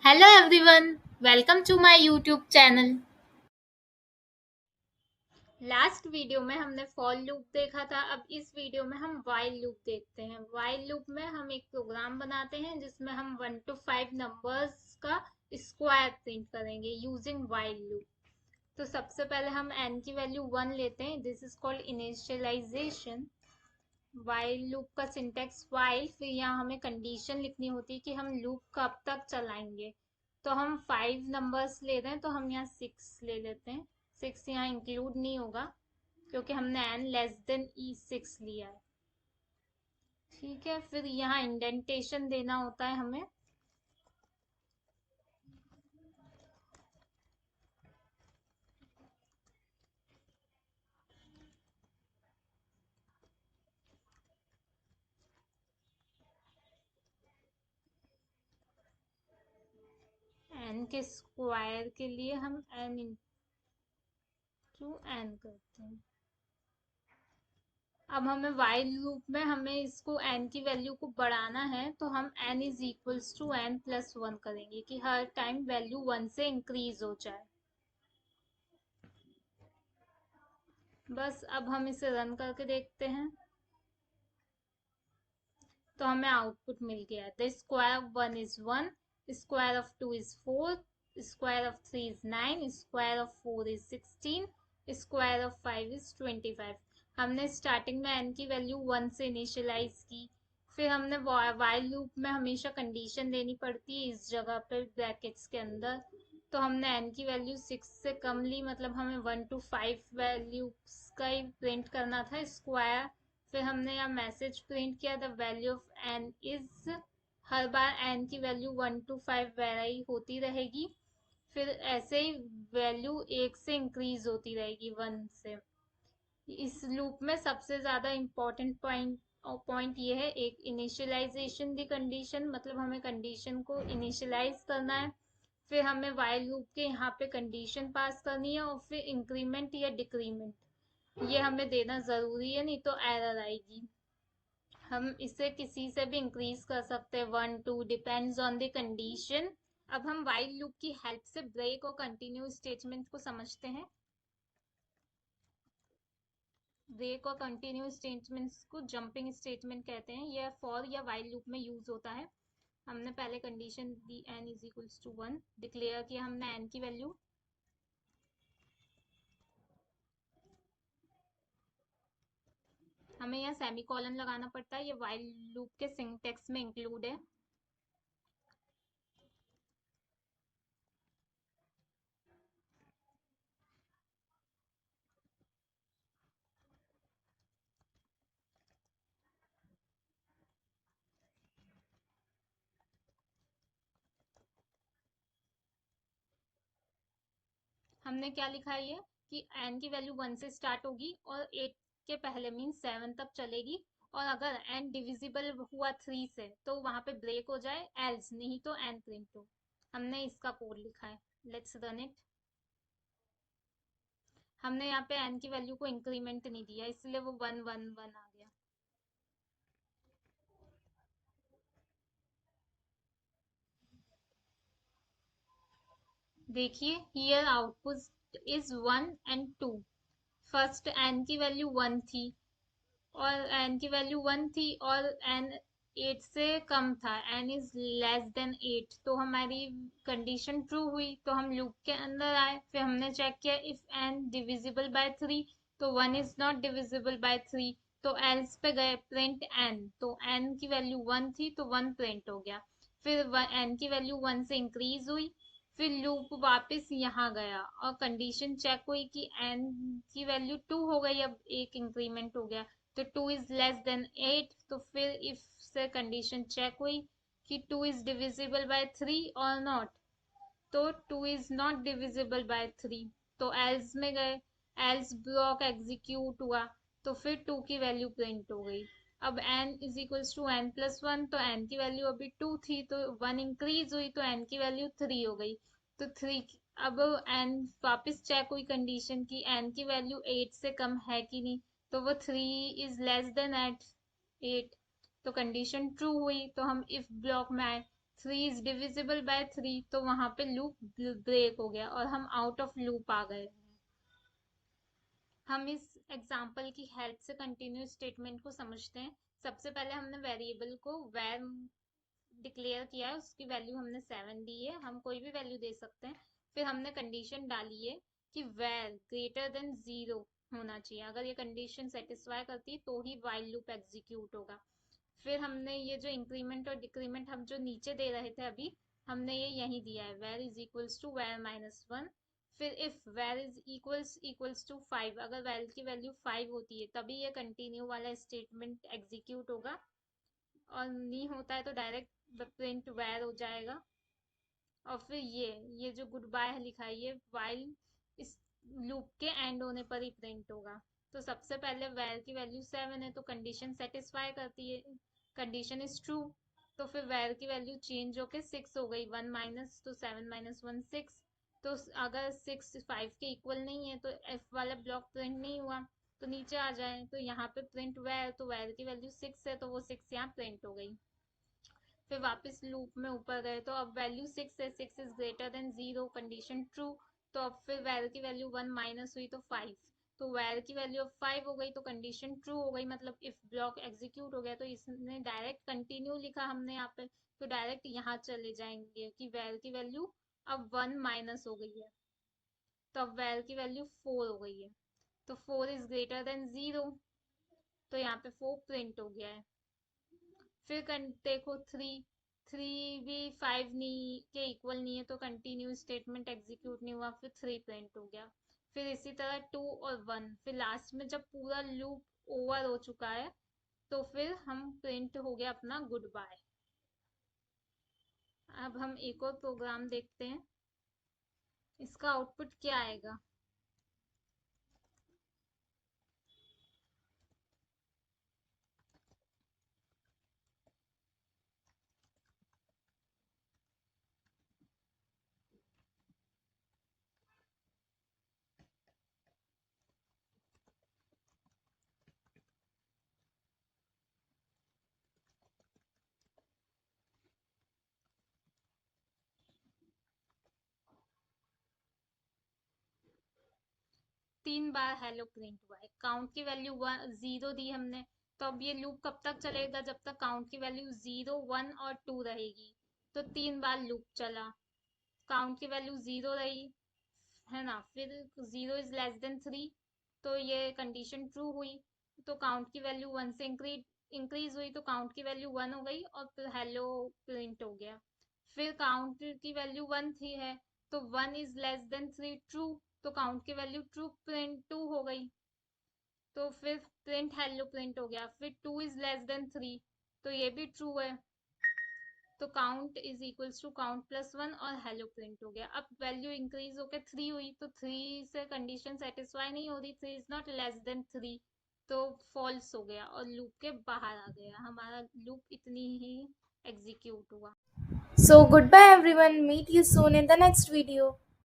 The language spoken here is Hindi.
Hello everyone, welcome to my YouTube channel. Last video में हमने फॉर लूप देखा था। अब इस वीडियो में हम वाइल लूप देखते हैं। वाइल लूप में हम एक प्रोग्राम बनाते हैं जिसमें हम 1 to 5 नंबर्स का स्क्वायर प्रिंट करेंगे यूजिंग वाइल लूप। तो सबसे पहले हम n की वैल्यू 1 लेते हैं। This is called initialization. While loop का सिंटेक्स वाइल, फिर यहाँ हमें कंडीशन लिखनी होती है कि हम लूप कब तक चलाएंगे। तो हम 5 नंबर्स ले रहे हैं तो हम यहाँ 6 ले लेते हैं। 6 यहाँ इंक्लूड नहीं होगा क्योंकि हमने n लेस देन e6 लिया है। ठीक है, फिर यहाँ इंडेंटेशन देना होता है हमें। n के स्क्वायर के लिए हम n इंटू n करते हैं। अब हमें वाइल लूप में हमें इसको n की वैल्यू को बढ़ाना है तो हम n is equals to n plus 1 करेंगे कि हर टाइम वैल्यू 1 से इंक्रीज हो जाए। बस अब हम इसे रन करके देखते हैं तो हमें आउटपुट मिल गया। The square of 1 is 1, square of 2 is 4, square of 3 is 9, square of 4 is 16, square of 5 is 25। हमने स्टार्टिंग में n की वैल्यू 1 से इनिशियलाइज की। फिर हमने वाइल लूप में हमेशा कंडीशन देनी पड़ती है इस जगह पे ब्रैकेट्स के अंदर। तो हमने n की वैल्यू 6 से कम ली, मतलब हमें 1 to 5 वैल्यू का ही प्रिंट करना था स्क्वायर। फिर हमने यहाँ मैसेज प्रिंट किया, the value of n is. Her bar n की वैल्यू 1 to 5 वेरी होती रहेगी। फिर ऐसे ही वैल्यू 1 से इंक्रीज होती रहेगी 1 से। इस लूप में सबसे ज्यादा इम्पोर्टेंट पॉइंट ये है, एक इनिशियलाइजेशन दी कंडीशन, मतलब हमें कंडीशन को इनिशियलाइज करना है। फिर हमें वाइल लूप के यहाँ पे कंडीशन पास करनी है और फिर इंक्रीमेंट या डिक्रीमेंट ये हमें देना जरूरी है, नहीं तो एरर आएगी। हम इसे किसी से भी इंक्रीज कर सकते हैं, 1 2 डिपेंड्स ऑन द कंडीशन। अब हम वाइल लूप की हेल्प से ब्रेक और कंटिन्यू स्टेटमेंट को समझते हैं। ब्रेक और कंटिन्यू स्टेटमेंट्स को जंपिंग स्टेटमेंट कहते हैं। यह फॉर या वाइल लूप में यूज होता है। हमने पहले कंडीशन दी n is equals to 1, declare किया हमने n की वैल्यू। हमें यहाँ सेमी कॉलन लगाना पड़ता है, ये वाइल लूप के सिंटेक्स में इंक्लूड है। हमने क्या लिखा है ये कि n की वैल्यू 1 से स्टार्ट होगी और 8 के पहले मीन 7 तक चलेगी। और अगर n डिविजिबल हुआ 3 से तो वहां पे ब्रेक हो जाए, एल्स नहीं तो n प्रिंट हो। हमने इसका कोड लिखा है। Let's run it. हमने यहाँ पे n की वैल्यू को इंक्रीमेंट नहीं दिया इसलिए वो 1 1 1 आ गया। देखिए here output is 1 and 2। First n की वैल्यू 1 थी और n की वैल्यू 1 थी और n 8 से कम था, n इज लेस देन 8, तो हमारी कंडीशन ट्रू हुई। तो हम लूप के अंदर आए, फिर हमने चेक किया इफ n डिविजिबल बाय 3, तो 1 इज नॉट डिविजिबल बाय 3। तो एल्स पे गए, प्रिंट n, तो n की वैल्यू 1 थी तो 1 प्रिंट हो गया। फिर n की वैल्यू 1 से इंक्रीज हुई, फिर लूप वापस यहाँ गया और कंडीशन चेक हुई कि n की वैल्यू 2 हो गई, अब एक इंक्रीमेंट हो गया तो 2 इज लेस देन 8। तो फिर इफ से कंडीशन चेक हुई कि 2 इज डिविजिबल बाय 3 और नॉट, तो 2 इज नॉट डिविजिबल बाय 3। तो एल्स में गए, एल्स ब्लॉक एग्जीक्यूट हुआ तो फिर 2 की वैल्यू प्रिंट हो गई। अब n is equals to n plus 1, तो n की वैल्यू अभी 2 थी तो 1 इंक्रीज हुई तो n की वैल्यू 3 हो गई। तो 3 अब n वापस चेक हुई कंडीशन की n की वैल्यू 8 से कम है कि नहीं, तो वो 3 इज लेस देन एट 8, तो कंडीशन ट्रू हुई। तो हम इफ ब्लॉक में आए, 3 इज डिविजिबल बाय 3, तो वहां पे लूप ब्रेक हो गया और हम आउट ऑफ लूप आ गए। हम इस एग्जाम्पल की हेल्प से कंटिन्यूस स्टेटमेंट को समझते हैं। सबसे पहले हमने वेरिएबल को var डिक्लेयर किया है, उसकी वैल्यू हमने 7 दी है, हम कोई भी वैल्यू दे सकते हैं। फिर हमने कंडीशन डाली है कि var ग्रेटर देन 0 होना चाहिए, अगर ये कंडीशन सेटिस्फाई करती है तो ही while लूप एग्जीक्यूट होगा। फिर हमने ये जो इंक्रीमेंट और डिक्रीमेंट हम जो नीचे दे रहे थे अभी, हमने ये यही दिया है, var is equals to var -1। फिर if var is equals to 5, अगर var की वैल्यू 5 होती है तभी ये कंटिन्यू वाला स्टेटमेंट एग्जीक्यूट होगा, और नहीं होता है तो डायरेक्ट प्रिंट var हो जाएगा। और फिर ये जो गुड बाय लिखा है ये while इस लूप के एंड होने पर ही प्रिंट होगा। तो सबसे पहले var की वैल्यू 7 है तो कंडीशन सेटिस्फाई करती है, कंडीशन इज ट्रू। तो फिर var की वैल्यू चेंज होके 6 हो गई, 1 माइनस, तो 7 माइनस 1 6। तो अगर 6 5 के इक्वल नहीं है तो f वाला ब्लॉक प्रिंट नहीं हुआ, तो नीचे आ जाए तो यहाँ पे प्रिंट var, तो var की वैल्यू 6 है तो वो 6 यहाँ प्रिंट हो गई। फिर वापस लूप में ऊपर गए तो अब वैल्यू 6 है, 6 is greater than 0, condition true. तो अब फिर var की वैल्यू 1 माइनस हुई तो 5, तो var की वैल्यू अब 5 हो गई तो कंडीशन ट्रू हो गई, मतलब इफ ब्लॉक एग्जीक्यूट हो गया। तो इसने डायरेक्ट कंटिन्यू लिखा हमने यहाँ पे, तो डायरेक्ट यहाँ चले जाएंगे कि var की वैल्यू अब 1 माइनस हो गई है, तो अब var की वैल्यू 4 हो गई है, तो 4 इज ग्रेटर देन 0, तो यहाँ पे 4 प्रिंट हो गया है। फिर देखो 3 भी 5 नहीं के इक्वल नहीं है तो कंटिन्यू स्टेटमेंट एग्जीक्यूट नहीं हुआ, फिर 3 प्रिंट हो गया। फिर इसी तरह 2 और 1, फिर लास्ट में जब पूरा लूप ओवर हो चुका है तो फिर हम प्रिंट हो गया अपना गुड बाय। अब हम एक और प्रोग्राम देखते हैं, इसका आउटपुट क्या आएगा। 3 बार हेलो प्रिंट हुआ है, काउंट की वैल्यू 0 दी हमने, तो अब ये लूप कब तक चलेगा, जब तक काउंट की वैल्यू 0 1 और 2 रहेगी। तो 3 बार लूप चला, काउंट की वैल्यू 0 रही है ना, फिर 0 इज लेस देन 3, तो ये कंडीशन ट्रू हुई, तो काउंट की वैल्यू 1 से इंक्रीज हुई, तो काउंट की वैल्यू 1 हो गई और फिर हेलो प्रिंट हो गया। फिर काउंट की वैल्यू 1 थी है, तो 1 इज लेस देन 3 ट्रू, तो काउंट की वैल्यू ट्रू प्रिंट 2 हो गई, तो फिर प्रिंट हेलो प्रिंट हो गया। फिर 2 इज लेस देन 3, तो ये भी ट्रू है, तो count is equals to count plus 1 और हेलो प्रिंट हो गया। अब वैल्यू इंक्रीज होकर 3 हुई, तो 3 से कंडीशन सेटिस्फाई नहीं हो रही, 3 इज नॉट लेस देन 3, तो फॉल्स हो गया और लूप के बाहर आ गया, हमारा लूप इतनी ही एग्जीक्यूट हुआ। So goodbye everyone, meet you soon in the next video.